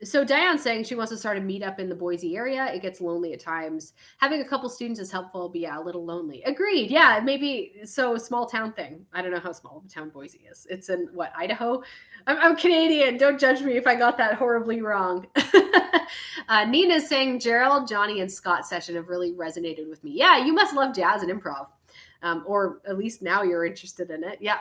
Speaker 1: So Diane's saying she wants to start a meetup in the Boise area. It gets lonely at times. Having a couple students is helpful, but yeah, a little lonely. Agreed. Yeah, maybe. So small town thing. I don't know how small town Boise is. It's in what, Idaho? I'm Canadian. Don't judge me if I got that horribly wrong. Nina's saying Gerald, Johnny, and Scott session have really resonated with me. Yeah, you must love jazz and improv. Or at least now you're interested in it. Yeah.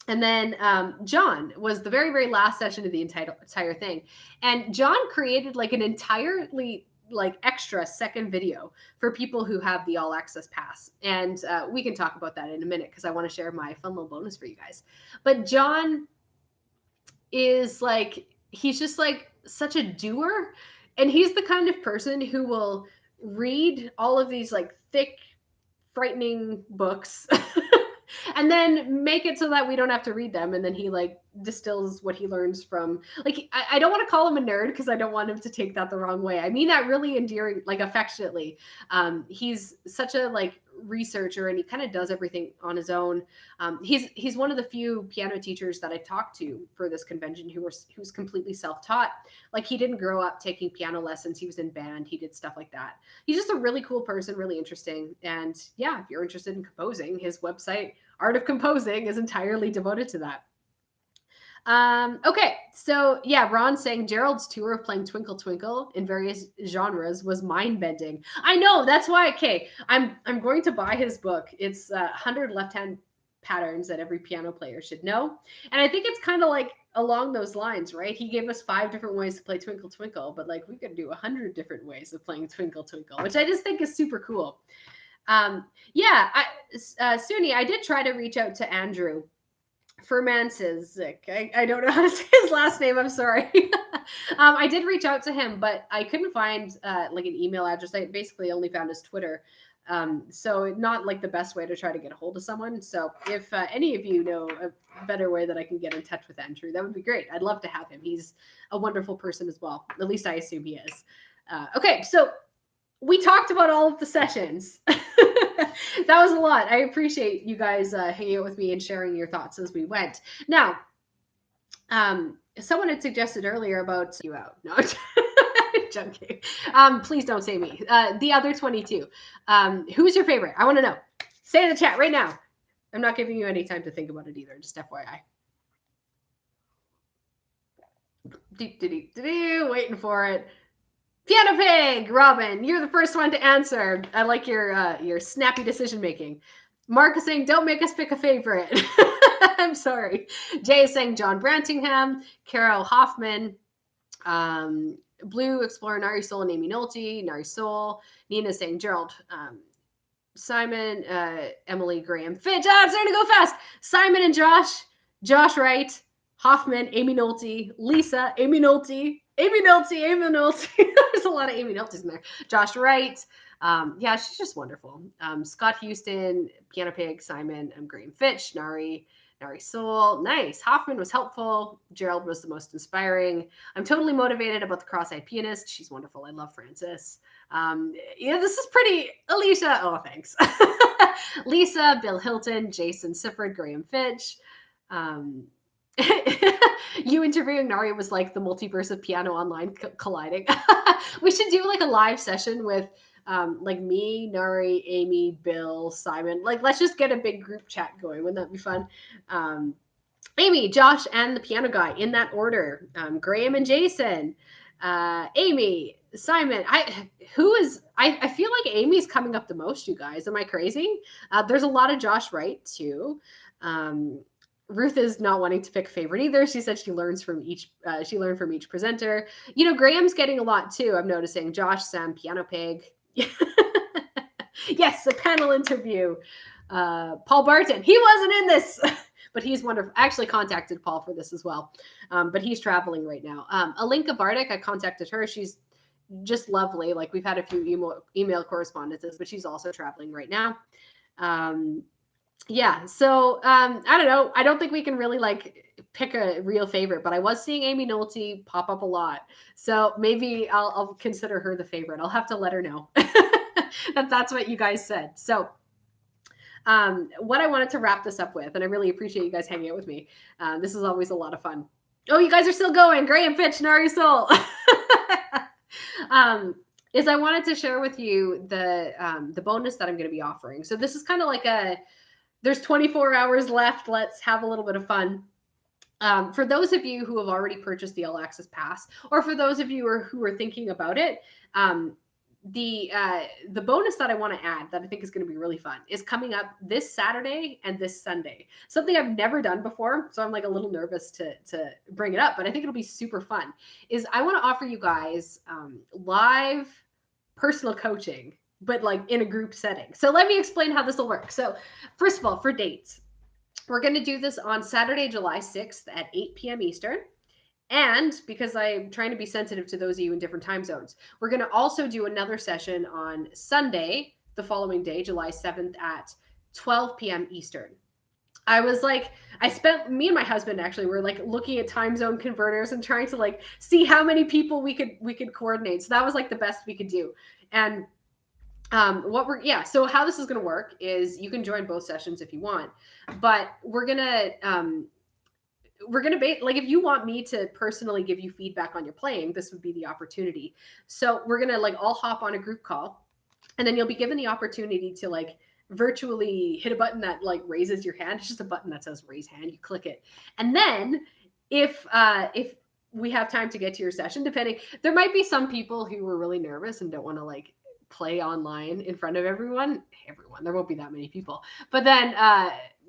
Speaker 1: And then John was the very, very last session of the entire thing. And John created like an entirely like extra second video for people who have the all access pass. And we can talk about that in a minute because I want to share my fun little bonus for you guys. But John is like, he's just like such a doer. And he's the kind of person who will read all of these like thick, frightening books and then make it so that we don't have to read them. And then he like distills what he learns from, like, I don't want to call him a nerd because I don't want him to take that the wrong way. I mean that really endearing, like affectionately. He's such a like researcher, and he kind of does everything on his own. He's one of the few piano teachers that I talked to for this convention who's completely self-taught. Like he didn't grow up taking piano lessons. He was in band. He did stuff like that. He's just a really cool person, really interesting. And yeah, if you're interested in composing, his website, Art of Composing, is entirely devoted to that. Okay, so yeah, Ron's saying Gerald's tour of playing Twinkle Twinkle in various genres was mind-bending. I know, that's why, okay, I'm going to buy his book. It's 100 left-hand patterns that every piano player should know. And I think it's kind of like along those lines, right? He gave us 5 different ways to play Twinkle Twinkle, but like we could do 100 different ways of playing Twinkle Twinkle, which I just think is super cool. Yeah, Suni, I did try to reach out to Andrew Furmanczyk. I don't know how to say his last name. I'm sorry. I did reach out to him, but I couldn't find like an email address. I basically only found his Twitter. So not like the best way to try to get a hold of someone. So if any of you know a better way that I can get in touch with Andrew, that would be great. I'd love to have him. He's a wonderful person as well. At least I assume he is. Okay, so we talked about all of the sessions. That was a lot. I appreciate you guys hanging out with me and sharing your thoughts as we went. Now, someone had suggested earlier about you out. No, joking. Please don't say me. The other 22. Who's your favorite? I want to know. Say in the chat right now. I'm not giving you any time to think about it either. Just FYI. Waiting for it. Piano Pig, Robin, you're the first one to answer. I like your snappy decision making. Mark is saying, don't make us pick a favorite. I'm sorry. Jay is saying John Brantingham, Carol Hoffman, Blue Explorer, Nari Soul, and Amy Nolte. Nari Soul. Nina saying Gerald. Simon, Emily, Graham, Fitch. It's starting to go fast. Simon and Josh Wright, Hoffman, Amy Nolte, Lisa, Amy Nolte, Amy Nolte, Amy Nolte. There's a lot of Amy Noltes in there. Josh Wright. Yeah, she's just wonderful. Scott Houston, Piano Pig, Simon, Graham Fitch, Nari Soul. Nice. Hoffman was helpful. Gerald was the most inspiring. I'm totally motivated about the cross-eyed pianist. She's wonderful. I love Frances. Yeah, this is pretty. Allysia. Oh, thanks. Lisa, Bill Hilton, Jason Sifford, Graham Fitch. You interviewing Nari was like the multiverse of piano online colliding. We should do like a live session with like me, Nari, Amy, Bill, Simon. Like, let's just get a big group chat going. Wouldn't that be fun? Amy, Josh, and the piano guy in that order. Graham and Jason. Amy, Simon. I feel like Amy's coming up the most, you guys. Am I crazy? There's a lot of Josh Wright too. Ruth is not wanting to pick a favorite either. She said she learns from each. She learned from each presenter. You know, Graham's getting a lot too. I'm noticing. Josh, Sam, Piano Pig. Yes, a panel interview. Paul Barton. He wasn't in this, but he's wonderful. I actually contacted Paul for this as well, but he's traveling right now. Alinka Bardik, I contacted her. She's just lovely. Like, we've had a few email correspondences, but she's also traveling right now. Yeah, so I don't know. I don't think we can really like pick a real favorite, but I was seeing Amy Nolte pop up a lot, so maybe I'll consider her the favorite. I'll have to let her know that's what you guys said. So what I wanted to wrap this up with, and I really appreciate you guys hanging out with me. This is always a lot of fun. Oh, you guys are still going. Graham Fitch, Nari Soul. Is I wanted to share with you the bonus that I'm going to be offering. So this is kind of like there's 24 hours left. Let's have a little bit of fun. For those of you who have already purchased the All Access Pass, or for those of you who are thinking about it, the bonus that I want to add that I think is going to be really fun is coming up this Saturday and this Sunday. Something I've never done before, so I'm like a little nervous to bring it up, but I think it'll be super fun. Is I want to offer you guys live personal coaching, but like in a group setting. So let me explain how this will work. So first of all, for dates, we're going to do this on Saturday, July 6th at 8 p.m. Eastern. And because I'm trying to be sensitive to those of you in different time zones, we're going to also do another session on Sunday, the following day, July 7th at 12 p.m. Eastern. Me and my husband actually were like looking at time zone converters and trying to like see how many people we could coordinate. So that was like the best we could do. And so how this is going to work is you can join both sessions if you want, but we're going to like, if you want me to personally give you feedback on your playing, this would be the opportunity. So we're going to like all hop on a group call, and then you'll be given the opportunity to like virtually hit a button that like raises your hand. It's just a button that says raise hand. You click it. And then if we have time to get to your session, there might be some people who were really nervous and don't want to like play online in front of everyone. There won't be that many people, but then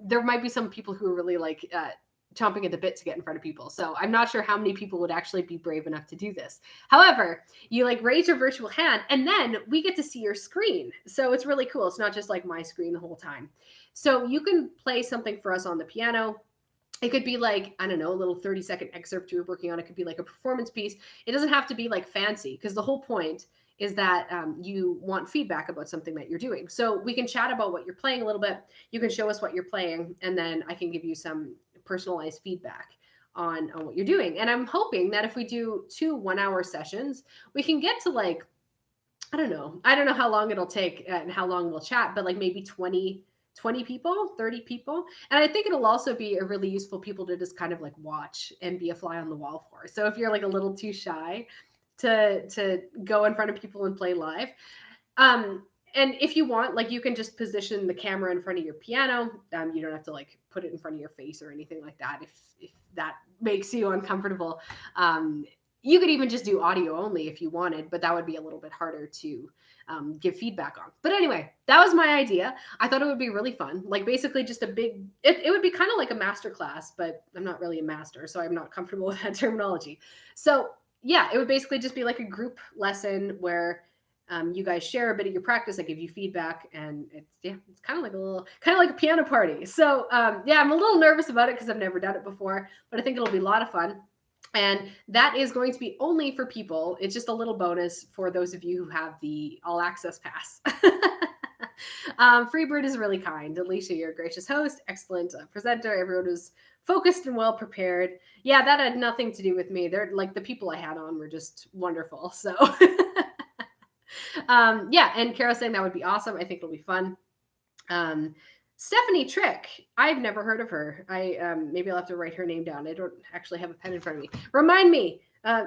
Speaker 1: there might be some people who are really like chomping at the bit to get in front of people. So I'm not sure how many people would actually be brave enough to do this. However, you like raise your virtual hand and then we get to see your screen. So it's really cool. It's not just like my screen the whole time. So you can play something for us on the piano. It could be like, I don't know, a little 30-second excerpt you're working on. It could be like a performance piece. It doesn't have to be like fancy, because the whole point is that you want feedback about something that you're doing. So we can chat about what you're playing a little bit. You can show us what you're playing, and then I can give you some personalized feedback on what you're doing. And I'm hoping that if we do 2 1-hour sessions, we can get to like, I don't know how long it'll take and how long we'll chat, but like maybe 20 people, 30 people. And I think it'll also be a really useful people to just kind of like watch and be a fly on the wall for. So if you're like a little too shy to go in front of people and play live, and if you want, like, you can just position the camera in front of your piano. You don't have to like put it in front of your face or anything like that if that makes you uncomfortable. You could even just do audio only if you wanted, but that would be a little bit harder to give feedback on. But anyway, that was my idea. I thought it would be really fun. Like, basically just it would be kind of like a master class, but I'm not really a master, so I'm not comfortable with that terminology. So yeah, it would basically just be like a group lesson where you guys share a bit of your practice. I give you feedback, and it's kind of like a piano party. So yeah, I'm a little nervous about it because I've never done it before, but I think it'll be a lot of fun. And that is going to be only for people. It's just a little bonus for those of you who have the all access pass. Freebird is really kind. Allysia, you're a gracious host, excellent presenter. Everyone was focused and well prepared. Yeah, that had nothing to do with me. They're like the people I had on were just wonderful. So yeah, and Carol saying that would be awesome. I think it'll be fun. Stephanie Trick, I've never heard of her. Maybe I'll have to write her name down. I don't actually have a pen in front of me. Remind me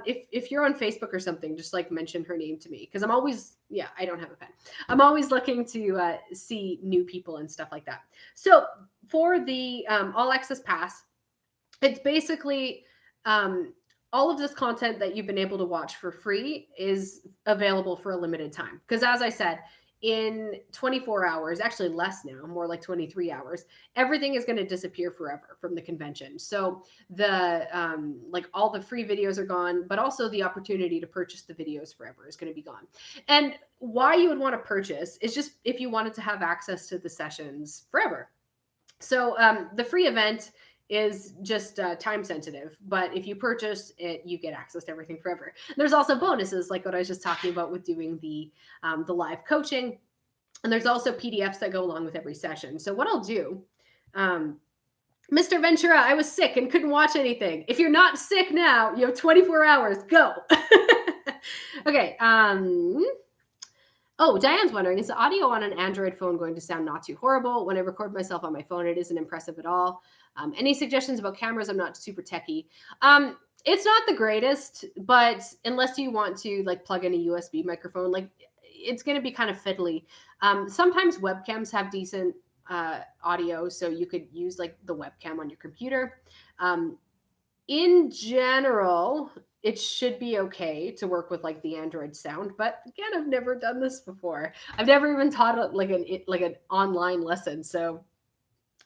Speaker 1: if you're on Facebook or something, just like mention her name to me, because I'm always, yeah, I don't have a pen. I'm always looking to see new people and stuff like that. So for the all access pass, it's basically all of this content that you've been able to watch for free is available for a limited time. Because as I said, in 24 hours, actually less now, more like 23 hours, everything is going to disappear forever from the convention. So the like all the free videos are gone, but also the opportunity to purchase the videos forever is going to be gone. And why you would want to purchase is just if you wanted to have access to the sessions forever. So the free event is just time sensitive, but if you purchase it, you get access to everything forever. There's also bonuses like what I was just talking about with doing the live coaching, and there's also PDFs that go along with every session. So what I'll do, Mr. Ventura, I was sick and couldn't watch anything. If you're not sick now, you have 24 hours. Go. Okay. Oh, Diane's wondering, is the audio on an Android phone going to sound not too horrible? When I record myself on my phone, it isn't impressive at all. Any suggestions about cameras? I'm not super techie. It's not the greatest, but unless you want to like plug in a USB microphone, like it's going to be kind of fiddly. Sometimes webcams have decent audio, so you could use like the webcam on your computer. In general, it should be okay to work with like the Android sound, but again, I've never done this before. I've never even taught like an online lesson, so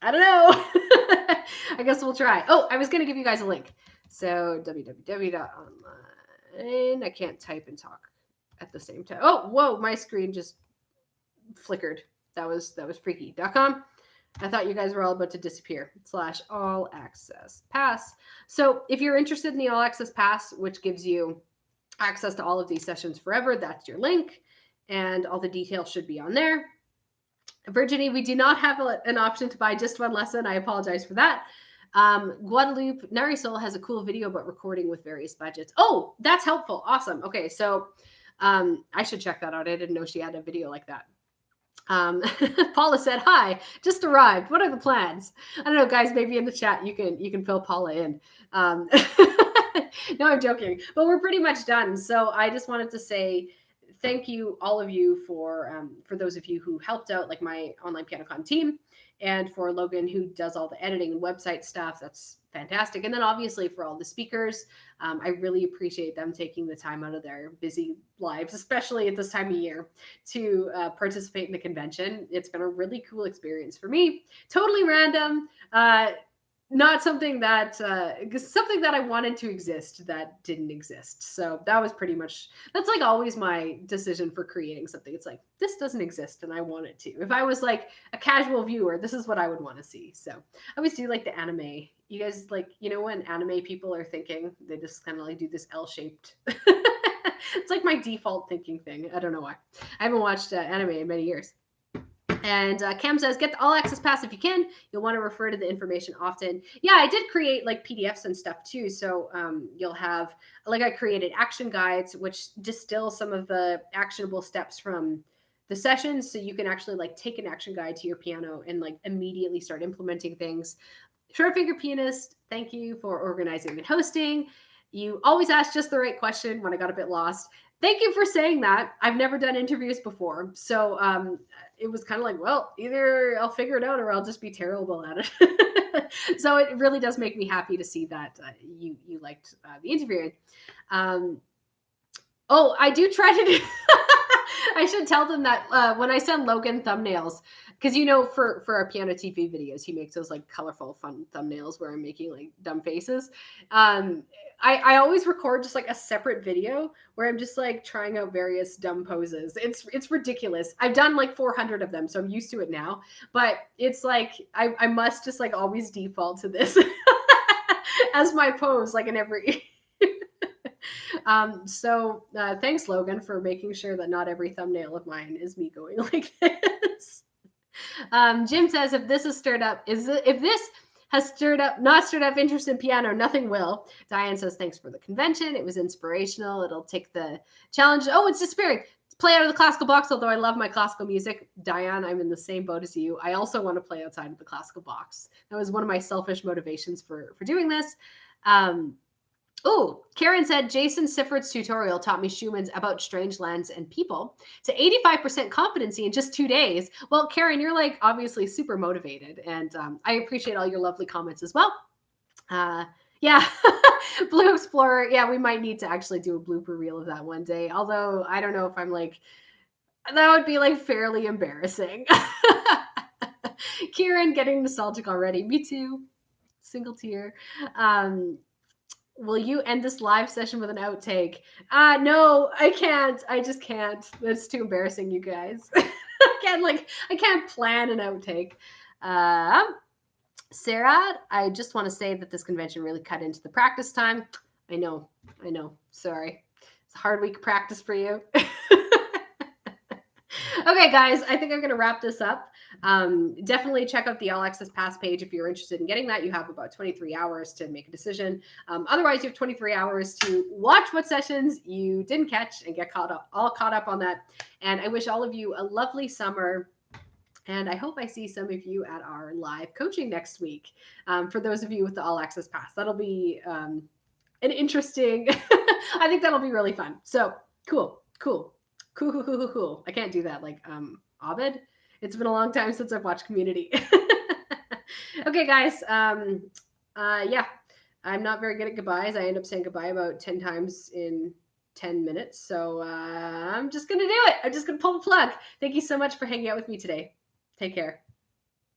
Speaker 1: I don't know. I guess we'll try. Oh, I was going to give you guys a link. So www.online. I can't type and talk at the same time. Oh, whoa, my screen just flickered. That was freaky.com. I thought you guys were all about to disappear. / all access pass. So if you're interested in the all access pass, which gives you access to all of these sessions forever, that's your link. And all the details should be on there. Virginie, we do not have an option to buy just one lesson. I apologize for that. Guadalupe, Narisol has a cool video about recording with various budgets. Oh, that's helpful. Awesome. Okay, so I should check that out. I didn't know she had a video like that. Paula said, hi, just arrived. What are the plans? I don't know, guys, maybe in the chat you can fill Paula in. No, I'm joking, but we're pretty much done. So I just wanted to say thank you, all of you, for those of you who helped out, like my online PianoCon team, and for Logan, who does all the editing and website stuff. That's fantastic. And then obviously for all the speakers, I really appreciate them taking the time out of their busy lives, especially at this time of year, to participate in the convention. It's been a really cool experience for me. Totally random. Not something that something that I wanted to exist that didn't exist. So that was pretty much, that's like always my decision for creating something. It's like, this doesn't exist and I want it to. If I was like a casual viewer, this is what I would want to see. So I always do like the anime. You guys like, you know, when anime people are thinking, they just kind of like do this L-shaped. It's like my default thinking thing. I don't know why. I haven't watched anime in many years. And Cam says, get the all access pass if you can. You'll want to refer to the information often. Yeah, I did create like PDFs and stuff too. So you'll have, like I created action guides, which distill some of the actionable steps from the sessions. So you can actually like take an action guide to your piano and like immediately start implementing things. Short Finger Pianist, thank you for organizing and hosting. You always ask just the right question when I got a bit lost. Thank you for saying that. I've never done interviews before. So it was kind of like, well, either I'll figure it out or I'll just be terrible at it. So it really does make me happy to see that you liked the interviewing. Oh, I do try to do... I should tell them that when I send Logan thumbnails, because you know, for our piano TV videos, he makes those like colorful, fun thumbnails where I'm making like dumb faces. I always record just like a separate video where I'm just like trying out various dumb poses. It's ridiculous. I've done like 400 of them, so I'm used to it now. But it's like I must just like always default to this as my pose, like in every. So thanks, Logan, for making sure that not every thumbnail of mine is me going like this. Jim says, if this has stirred up, if this has not stirred up interest in piano, nothing will. Diane says, thanks for the convention. It was inspirational. It'll take the challenge. Oh, it's disappearing. Play out of the classical box, although I love my classical music. Diane, I'm in the same boat as you. I also want to play outside of the classical box. That was one of my selfish motivations for doing this. Oh, Karen said, Jason Siffert's tutorial taught me Schumann's About Strange Lands and People to 85% competency in just 2 days. Well, Karen, you're like obviously super motivated, and I appreciate all your lovely comments as well. Yeah, Blue Explorer. Yeah, we might need to actually do a blooper reel of that one day. Although I don't know if I'm like, that would be like fairly embarrassing. Kieran getting nostalgic already. Me too. Single tear. Will you end this live session with an outtake? No, I can't. I just can't. That's too embarrassing, you guys. I can't plan an outtake. Sarah, I just want to say that this convention really cut into the practice time. I know. Sorry. It's a hard week of practice for you. Okay, guys, I think I'm going to wrap this up. Definitely check out the All Access Pass page if you're interested in getting that. You have about 23 hours to make a decision. Otherwise, you have 23 hours to watch what sessions you didn't catch and get all caught up on that. And I wish all of you a lovely summer. And I hope I see some of you at our live coaching next week. For those of you with the All Access Pass, that'll be an interesting, I think that'll be really fun. So cool. I can't do that like Abed. It's been a long time since I've watched Community. Okay, guys. Yeah, I'm not very good at goodbyes. I end up saying goodbye about 10 times in 10 minutes. So I'm just going to do it. I'm just going to pull the plug. Thank you so much for hanging out with me today. Take care.